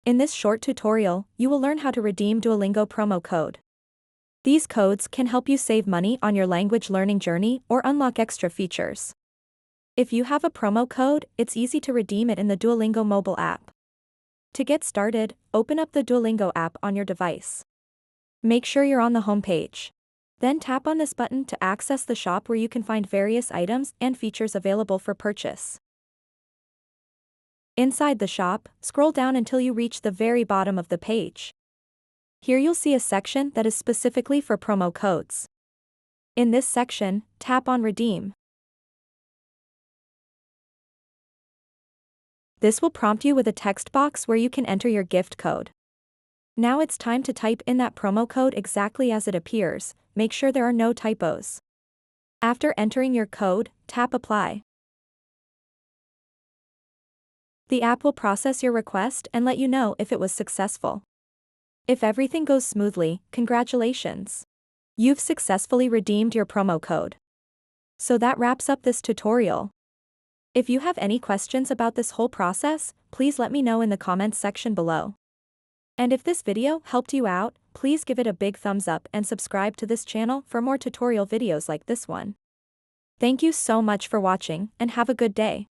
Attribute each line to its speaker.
Speaker 1: In this short tutorial, you will learn how to redeem Duolingo promo code. These codes can help you save money on your language learning journey or unlock extra features. If you have a promo code, it's easy to redeem it in the Duolingo mobile app. To get started, open up the Duolingo app on your device. Make sure you're on the home page. Then tap on this button to access the shop where you can find various items and features available for purchase. Inside the shop, scroll down until you reach the very bottom of the page. Here you'll see a section that is specifically for promo codes. In this section, tap on Redeem. This will prompt you with a text box where you can enter your gift code. Now it's time to type in that promo code exactly as it appears. Make sure there are no typos. After entering your code, tap Apply. The app will process your request and let you know if it was successful. If everything goes smoothly, congratulations! You've successfully redeemed your promo code. So that wraps up this tutorial. If you have any questions about this whole process, please let me know in the comments section below. And if this video helped you out, please give it a big thumbs up and subscribe to this channel for more tutorial videos like this one. Thank you so much for watching and have a good day.